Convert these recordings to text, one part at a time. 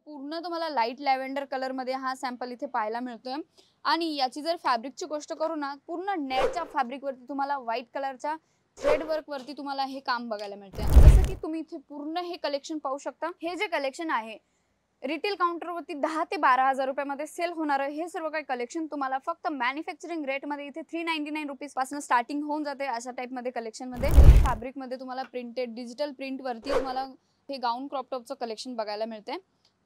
पूर्ण तुम्हाला light lavender colour मध्ये हा सॅम्पल इथे पाहायला मिळतोय आणि याची जर फॅब्रिकची गोष्ट करू ना, पूर्ण नेटच्या फॅब्रिक वरती तुम्हाला व्हाईट कलरच्या थ्रेड वर्क वरती तुम्हाला हे काम बघायला मिळते। जसं की तुम्ही इथे पूर्ण हे कलेक्शन पाहू शकता। हे जे कलेक्शन आहे रिटेल काउंटरवरती 10 ते 12,000 रुपयामध्ये सेल होणारं हे सर्व काही कलेक्शन तुम्हाला फक्त मॅन्युफॅक्चरिंग रेट मध्ये इथे 399 रुपीज पासून स्टार्टिंग होऊन जाते। अशा टाइप मध्ये कलेक्शन मध्ये फॅब्रिक मध्ये तुम्हाला प्रिंटेड डिजिटल प्रिंट वरती तुम्हाला हे गाऊन क्रॉप टॉपचं कलेक्शन बघायला मिळते।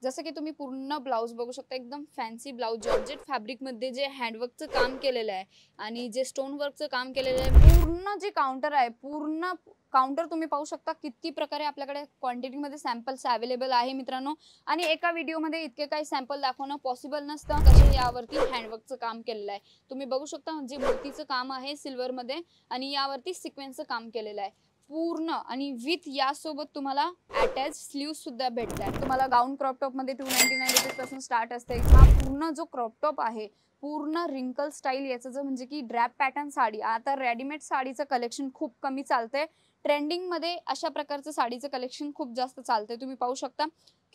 जसं की तुम्ही पूर्ण ब्लाउज बघू शकता, एकदम फॅन्सी ब्लाउज जॉर्जेट फॅब्रिक मध्ये जे हँडवर्कचं काम केलेलं आहे आणि जे स्टोन वर्कचं काम केलेलं आहे। पूर्ण जे काउंटर आहे, पूर्ण काउंटर तुम्ही पाहू शकता किती प्रकारे आपल्याकडे क्वांटिटी मध्ये सॅम्पल्स अवेलेबल आहे मित्रांनो। आणि एका व्हिडिओ मध्ये इतके काही सॅम्पल दाखवणं पॉसिबल नसतं, तसे यावरती हँडवर्कचं काम केलेलं आहे। तुम्ही बघू शकता जे मोतीचं काम आहे सिल्वर मध्ये आणि यावरती सिक्वेन्सचं काम केलेलं आहे पूर्ण, आणि विथ यासोबत तुम्हाला अटॅच स्लीव सुद्धा भेटतात। तुम्हाला गाऊन क्रॉप टॉप मध्ये 299 रुपीज पासून स्टार्ट असते। हा पूर्ण जो क्रॉप टॉप आहे पूर्ण रिंकल स्टाईल, याचं जो म्हणजे की ड्रॅप पॅटर्न साडी, आता रेडीमेड साडीचं कलेक्शन खूप कमी चालतंय। ट्रेंडिंग मध्ये अशा प्रकारचं साडीचं कलेक्शन खूप जास्त चालतंय। तुम्ही पाहू शकता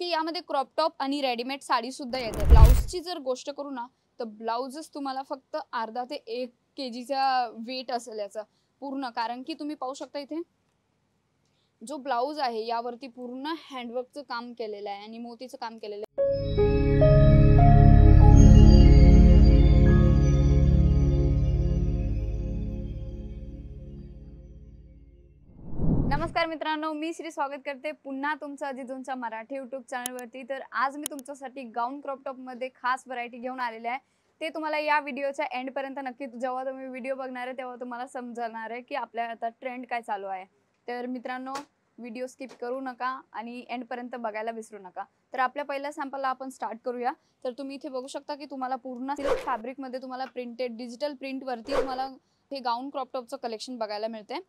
की यामध्ये क्रॉप टॉप आणि रेडीमेड साडी सुद्धा येते। ब्लाउजची जर गोष्ट करू ना, तर ब्लाउजच तुम्हाला फक्त अर्धा ते 1 kgचा वेट असेल याचा पूर्ण, कारण की तुम्ही पाहू शकता इथे जो ब्लाउज आहे यावरती पूर्ण हँडवर्कचं काम केलेलं आहे आणि मोतीचं काम केलेलं आहे। नमस्कार मित्रांनो, मी श्री स्वागत करते पुन्हा तुमचं अजिजोनच्या मराठी यूट्यूब चॅनलवरती। तर आज मी तुमच्यासाठी गाऊन क्रॉप टॉप मध्ये खास व्हरायटी घेऊन आलेले आहे। ते तुम्हाला या व्हिडिओच्या एंड पर्यंत नक्की, जेव्हा तुम्ही व्हिडिओ बघणार आहे तेव्हा तुम्हाला समजणार आहे की आपल्या आता ट्रेंड काय चालू आहे। तर मित्रांनो, व्हिडिओ स्किप करू नका आणि एंड पर्यंत बघायला विसरू नका। तर आपल्या पहिल्या सॅम्पलला आपण स्टार्ट करूया। तर तुम्ही इथे बघू शकता की तुम्हाला पूर्ण सिल्क फॅब्रिक मध्ये तुम्हाला प्रिंटेड डिजिटल प्रिंट वरती तुम्हाला हे गाऊन क्रॉप टॉपचं कलेक्शन बघायला मिळते।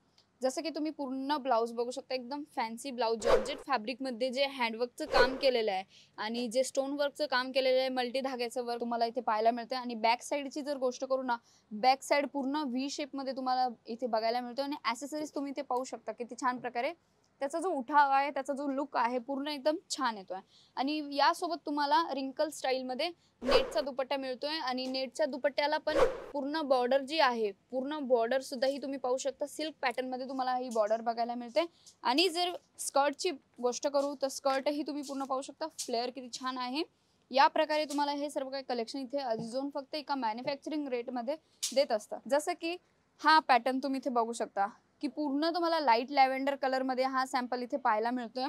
जसं की तुम्ही पूर्ण ब्लाउज बघू शकता, एकदम फॅन्सी ब्लाउज जॉर्जेट फॅब्रिक मध्ये जे हँडवर्कचं काम केलेलं आहे आणि जे स्टोन वर्कचं काम केलेलं आहे, मल्टी धाग्याचं वर्क तुम्हाला इथे पाहायला मिळते। आणि बॅक साईडची जर गोष्ट करू ना, बॅक साईड पूर्ण व्ही शेप मध्ये तुम्हाला इथे बघायला मिळतो आणि ॲक्सेसरीज तुम्ही इथे पाहू शकता किती छान प्रकारे त्याचा जो उठाव आहे, त्याचा जो लुक आहे पूर्ण एकदम छान येतोय। आणि यासोबत तुम्हाला रिंकल स्टाईल मध्ये नेटचा दुपट्टा मिळतोय आणि नेटच्या दुपट्ट्याला पण पूर्ण बॉर्डर जी आहे, पूर्ण बॉर्डर सुद्धा ही तुम्ही पाहू शकता सिल्क पॅटर्न मध्ये तुम्हाला ही बॉर्डर बघायला मिळते। आणि जर स्कर्टची गोष्ट करू तर स्कर्ट ही तुम्ही पूर्ण पाहू शकता, फ्लेअर किती छान आहे। या प्रकारे तुम्हाला हे सर्व काही कलेक्शन इथे अजिजोन फक्त एका मॅन्युफॅक्चरिंग रेट मध्ये देत असतं। जसं की हा पॅटर्न तुम्ही इथे बघू शकता की पूर्ण तुम्हाला लाईट लॅव्हेंडर कलर मध्ये हा सॅम्पल इथे पाहायला मिळतोय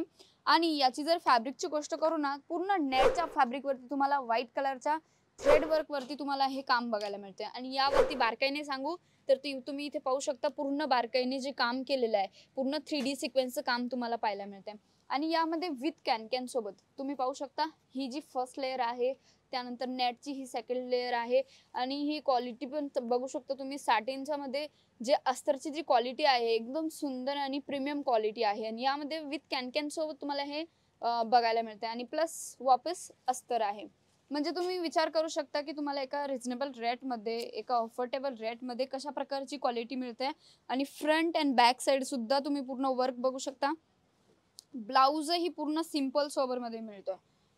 आणि याची जर फॅब्रिकची गोष्ट करू ना, पूर्ण नेटच्या फॅब्रिक वरती तुम्हाला व्हाईट कलरच्या थ्रेड वर्क वरती तुम्हाला हे काम बघायला मिळते। आणि यावरती बारकाईने सांगू तर तुम्ही इथे पाहू शकता पूर्ण बारकाईने जे काम केलेलं आहे, पूर्ण 3D सिक्वेन्सचं काम तुम्हाला पाहायला मिळते। आणि यामध्ये विथ कॅन सोबत तुम्ही पाहू शकता ही जी फर्स्ट लेयर आहे, त्यानंतर नेटची ही सेकंड लेयर आहे आणि ही क्वालिटी पण बघू शकता तुम्ही। सॅटिनच्या मध्ये जे अस्तरची जी क्वालिटी आहे एकदम सुंदर आणि प्रीमियम क्वालिटी आहे आणि यामध्ये विथ कॅन सोबत तुम्हाला हे बघायला मिळते आणि प्लस वापस अस्तर आहे। म्हणजे तुम्ही विचार करू शकता की तुम्हाला एका रिजनेबल रेट मध्ये, एका अफोर्डेबल रेट मध्ये कशा प्रकारची क्वालिटी मिळते। आणि फ्रंट अँड बॅक साइड सुद्धा तुम्ही पूर्ण वर्क बघू शकता। ब्लाउज ही पूर्ण सिंपल सोबर मध्ये मिळतोय।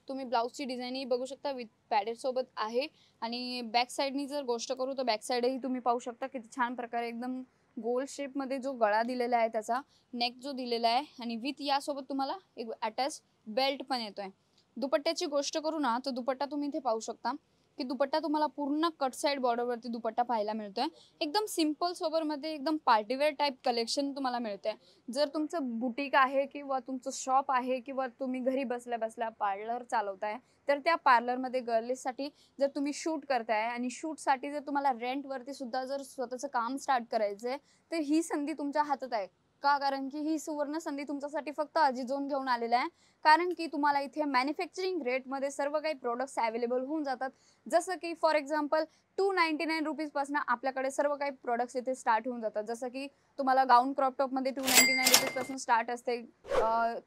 तुम्ही ब्लाउजची डिझाईन ही बघू शकता विथ पॅडेड सोबत आहे। आणि बॅक साइडनी जर गोष्ट करू तर बॅक साइड ही तुम्ही पाहू शकता किती छान प्रकारे एकदम गोल शेप मध्ये जो गळा दिलेला आहे, त्याचा नेक जो दिलेला आहे आणि विथ यासोबत तुम्हाला एक अटॅच बेल्ट पण येतोय। दुपट्ट्याची गोष्ट करू ना, तर दुपट्टा तुम्ही इथे पाहू शकता की दुपट्टा तुम्हाला पूर्ण कट साइड बॉर्डर वरती दुपट्टा पाहायला मिळतोय। एकदम सिंपल सोबर मध्ये एकदम पार्टीवेअर टाइप कलेक्शन तुम्हाला मिळते। जर तुमचं बुटीक आहे किंवा तुमचं शॉप आहे किंवा तुम्ही घरी बसल्या बसल्या पार्लर चालवताय, तर त्या पार्लर मध्ये गर्ल्ससाठी जर तुम्ही शूट करताय आणि शूट साठी जर तुम्हाला रेंट वरती सुद्धा जर स्वतःचं काम स्टार्ट करायचंय, तर ही संधी तुमच्या हातात आहे का? कारण की ही सुवर्ण संधी तुमच्यासाठी फक्त अजिजोन घेऊन आलेला आहे। कारण की तुम्हाला इथे मॅन्युफॅक्चरिंग रेट मध्ये सर्व काही प्रोडक्ट्स अवेलेबल होऊन जातात। जसं की फॉर एक्झाम्पल 299 रुपीज पासून आपल्याकडे सर्व काही प्रोडक्ट्स इथे स्टार्ट होऊन जातात। जसं की तुम्हाला गाऊन क्रॉप टॉप मध्ये 299 रुपीज पासून स्टार्ट असते।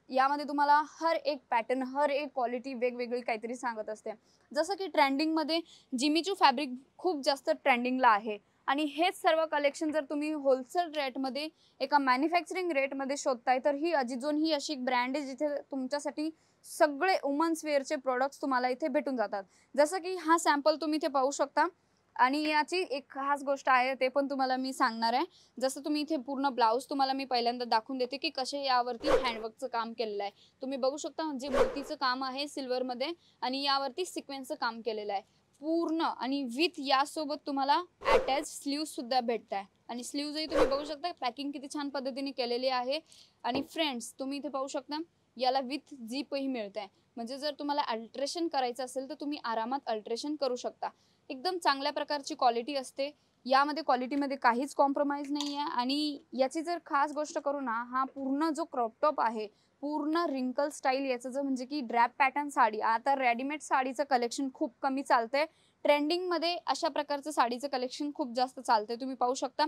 यामध्ये तुम्हाला हर एक पॅटर्न, हर एक क्वालिटी वेगवेगळी काहीतरी सांगत असते। जसं की ट्रेंडिंग मध्ये जिमीचू फॅब्रिक खूप जास्त ट्रेंडिंगला आहे आणि हेच सर्व कलेक्शन जर तुम्ही होलसेल रेट मध्ये एका मॅन्युफॅक्चरिंग रेट मध्ये शोधताय, तर ही अजिजोन ही अशी एक ब्रँड आहे जिथे तुमच्यासाठी सगळे वुमन्स वेअरचे प्रोडक्ट्स तुम्हाला इथे भेटून जातात। जसं की हा सॅम्पल तुम्ही इथे पाहू शकता आणि याची एक खास गोष्ट आहे ते पण तुम्हाला मी सांगणार आहे। जसं तुम्ही इथे पूर्ण ब्लाउज तुम्हाला मी पहिल्यांदा दाखवून देते की कसे यावरती हँडवर्कचं काम केलेलं आहे। तुम्ही बघू शकता जे मोतीचं काम आहे सिल्वर मध्ये आणि यावरती सिक्वेन्सचं काम केलेलं आहे पूर्ण आणि विथ यासोबत तुम्हाला अटॅच स्लीव्ह सुद्धा भेटताय आणि स्लीव्हजही तुम्ही बघू शकता पॅकिंग किती छान पद्धतीने केलेली आहे। आणि फ्रेंड्स तुम्ही इथे पाहू शकता याला विथ जीपही मिळते म्हणजे जर तुम्हाला अल्ट्रेशन करायचं असेल तर तुम्ही आरामात अल्ट्रेशन करू शकता। एकदम चांगल्या प्रकारची क्वालिटी असते यामध्ये, क्वालिटीमध्ये काहीच कॉम्प्रोमाइज नाही आहे। आणि याची जर खास गोष्ट करू ना, हा पूर्ण जो क्रॉप टॉप आहे पूर्ण रिंकल स्टाईल याचं जो म्हणजे की ड्रॅप पॅटर्न साडी, आता रेडीमेड साडीचं कलेक्शन खूप कमी चालतंय, ट्रेंडिंग मध्ये अशा प्रकारचं साडीचं कलेक्शन खूप जास्त चालतंय। तुम्ही पाहू शकता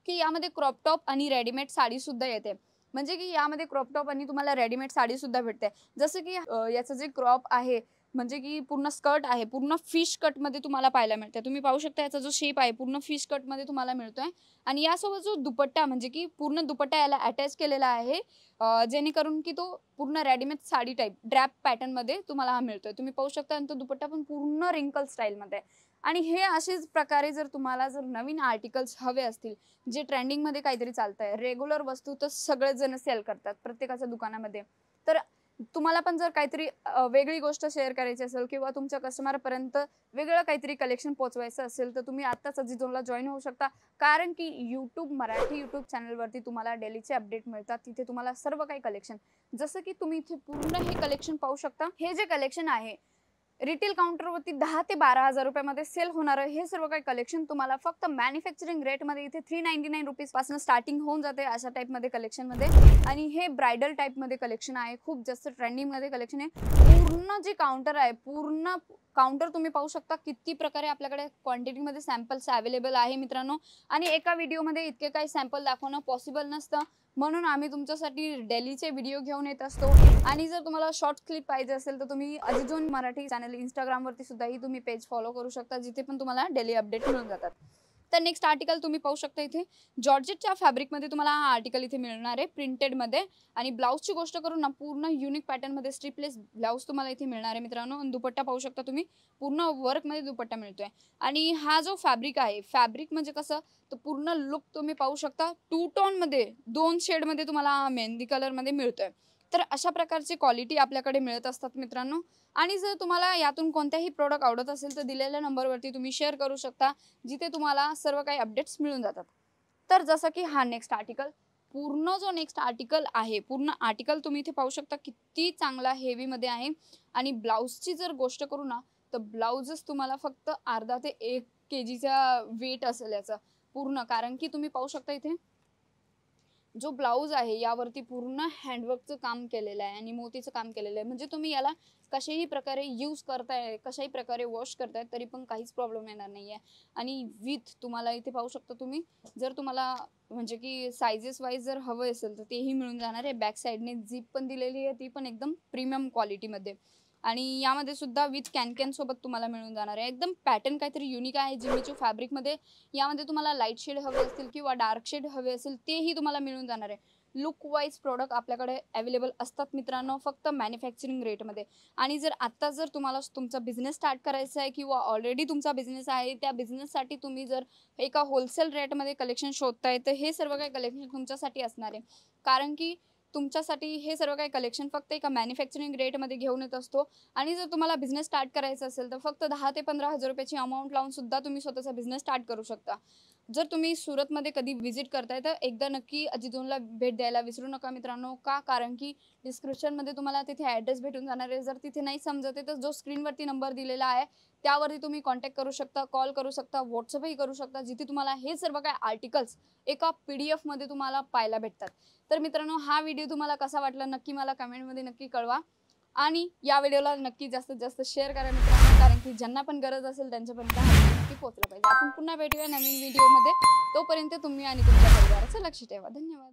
की यामध्ये क्रॉप टॉप आणि रेडीमेड साडी सुद्धा येते म्हणजे की यामध्ये क्रॉप टॉप आणि तुम्हाला रेडीमेड साडी सुद्धा भेटते। जसं की याचं जे क्रॉप आहे म्हणजे की पूर्ण स्कर्ट आहे पूर्ण फिश कट मध्ये तुम्हाला पाहायला मिळते। तुम्ही पाहू शकता याचा जो शेप आहे पूर्ण फिश कट मध्ये तुम्हाला मिळतोय आणि यासोबत जो दुपट्टा म्हणजे की पूर्ण दुपट्टा याला अटॅच केलेला आहे जेणेकरून की तो पूर्ण रेडीमेड साडी टाइप ड्रॅप पॅटर्न मध्ये तुम्हाला हा मिळतोय। तुम्ही पाहू शकता आणि तो दुपट्टा पण पूर्ण रिंकल स्टाईल मध्ये। आणि हे अशाच प्रकारे जर तुम्हाला जर नवीन आर्टिकल्स हवे असतील जे ट्रेंडिंग मध्ये काहीतरी चालतंय, रेग्युलर वस्तू तर सगळेच जण सेल करतात प्रत्येकाच्या दुकानामध्ये, तर तुम्हाला पण जर काहीतरी वेगळी गोष्ट शेअर करायची असेल किंवा तुमच्या कस्टमर पर्यंत वेगळं काहीतरी कलेक्शन पोहोचवायचं असेल तर तुम्ही आत्ताच अजिझोनला जॉईन होऊ शकता। कारण की मराठी यूट्यूब चॅनलवरती तुम्हाला डेलीचे अपडेट मिळतात, तिथे तुम्हाला सर्व काही कलेक्शन, जसं की तुम्ही इथे पूर्ण हे कलेक्शन पाहू शकता। हे जे कलेक्शन आहे रिटेल काउंटरवरती 10 ते 12 हजार रुपयामध्ये सेल होणारं हे सर्व काही कलेक्शन तुम्हाला फक्त मॅन्युफॅक्चरिंग रेटमध्ये इथे 399 रुपीज पासून स्टार्टिंग होऊन जाते अशा टाईपमध्ये कलेक्शनमध्ये। आणि हे ब्रायडल टाईपमध्ये कलेक्शन आहे, खूप जास्त ट्रेंडिंगमध्ये कलेक्शन आहे। पूर्ण जे काउंटर आहे पूर्ण काउंटर तुम्ही पाहू शकता किती प्रकारे आपल्याकडे क्वांटिटीमध्ये सॅम्पल्स अवेलेबल आहे मित्रांनो। आणि एका व्हिडिओमध्ये इतके काही सॅम्पल दाखवणं पॉसिबल नसतं म्हणून आम्ही तुमच्यासाठी डेलीचे व्हिडिओ घेऊन येत असतो। आणि जर तुम्हाला शॉर्ट क्लिप पाहिजे असेल तर तुम्ही अजिझोन मराठी चॅनल इंस्टाग्रामवरती सुद्धाही तुम्ही पेज फॉलो करू शकता जिथे पण तुम्हाला डेली अपडेट मिळून जातात। तर नेक्स्ट आर्टिकल तुम्ही पाहू शकता इथे जॉर्जेटच्या फॅब्रिकमध्ये तुम्हाला हा आर्टिकल इथे मिळणार आहे प्रिंटेडमध्ये। आणि ब्लाउजची गोष्ट करू ना पूर्ण युनिक पॅटर्नमध्ये स्ट्रिपलेस ब्लाउज तुम्हाला इथे मिळणार आहे मित्रांनो। आणि दुपट्टा पाहू शकता तुम्ही पूर्ण वर्कमध्ये दुपट्टा मिळतोय। आणि हा जो फॅब्रिक आहे फॅब्रिक म्हणजे कसं तर पूर्ण लुक तुम्ही पाहू शकता 2 टोनमध्ये 2 शेडमध्ये तुम्हाला मेहंदी कलरमध्ये मिळतोय। तर अशा प्रकारची क्वालिटी आपल्याकडे मिळत असतात मित्रांनो। आणि जर तुम्हाला यातून कोणत्याही प्रोडक्ट आवडत असेल तर दिलेल्या नंबरवरती तुम्ही शेअर करू शकता जिथे तुम्हाला सर्व काही अपडेट्स मिळून जातात। तर जसं की हा नेक्स्ट आर्टिकल पूर्ण जो नेक्स्ट आर्टिकल आहे पूर्ण आर्टिकल तुम्ही इथे पाहू शकता किती चांगला हेवी मध्ये आहे। आणि ब्लाउजची जर गोष्ट करू ना तर ब्लाउजच तुम्हाला फक्त अर्धा ते 1 kgचा वेट असेल याचा पूर्ण, कारण की तुम्ही पाहू शकता इथे जो ब्लाउज आहे यावरती पूर्ण हँडवर्कचं काम केलेलं आहे आणि मोतीचं काम केलेलं आहे म्हणजे तुम्ही याला कशाही प्रकारे यूज करताय कशाही प्रकारे वॉश करताय तरी पण काहीच प्रॉब्लेम येणार नाही आहे। आणि विथ तुम्हाला इथे पाहू शकता तुम्ही जर तुम्हाला म्हणजे की साइजेस वाईज जर हवं असेल तर तेही मिळून जाणार आहे। बॅक साईडने झिप पण दिलेली आहे ती पण एकदम प्रीमियम क्वालिटीमध्ये। आणि यामध्ये सुद्धा विथ कॅन सोबत तुम्हाला मिळून जाणार आहे। एकदम पॅटर्न काहीतरी युनिक आहे जिमीचू फॅब्रिकमध्ये। यामध्ये तुम्हाला लाईट शेड हवे असतील किंवा डार्क शेड हवे असेल तेही तुम्हाला मिळून जाणार आहे। लुक वाईज प्रोडक्ट आपल्याकडे अवेलेबल असतात मित्रांनो फक्त मॅन्युफॅक्चरिंग रेटमध्ये। आणि जर आत्ता जर तुम्हाला तुमचा बिझनेस स्टार्ट करायचा आहे किंवा ऑलरेडी तुमचा बिझनेस आहे त्या बिझनेससाठी तुम्ही जर एका होलसेल रेटमध्ये कलेक्शन शोधताय तर हे सर्व काही कलेक्शन तुमच्यासाठी असणार आहे। कारण की तुमच्यासाठी हे सर्व काही कलेक्शन फक्त एका मॅन्युफॅक्चरिंग रेटमध्ये घेऊन येत असतो। आणि जर तुम्हाला बिझनेस स्टार्ट करायचा असेल तर फक्त 10 ते 15 हजार रुपयाची अमाऊंट लावून सुद्धा तुम्ही स्वतःचा बिझनेस स्टार्ट करू शकता। जर तुम्ही सुरतमध्ये कधी व्हिजिट करताय तर एकदा नक्की अजिझोनला भेट द्यायला विसरू नका मित्रांनो। का कारण की डिस्क्रिप्शनमध्ये तुम्हाला तिथे ॲड्रेस भेटून जाणार आहे। जर तिथे नाही समजत आहे तर जो स्क्रीनवरती नंबर दिलेला आहे त्यावरती तुम्ही कॉन्टॅक्ट करू शकता, कॉल करू शकता, व्हॉट्सअपही करू शकता जिथे तुम्हाला हे सर्व काही आर्टिकल्स एका PDF मध्ये तुम्हाला पाहायला भेटतात। तर मित्रांनो हा व्हिडिओ तुम्हाला कसा वाटला नक्की मला कमेंटमध्ये नक्की कळवा। आणि या व्हिडिओला नक्की जास्तीत जास्त शेअर करा मित्रांनो कारण की ज्यांना पण गरज असेल त्यांच्यापर्यंत हा व्हिडिओ नक्की पोहोचला पाहिजे। आपण पुन्हा भेटूया नवीन व्हिडिओमध्ये, तोपर्यंत तुम्ही आणि तुमच्या परिवाराचं लक्ष ठेवा। धन्यवाद।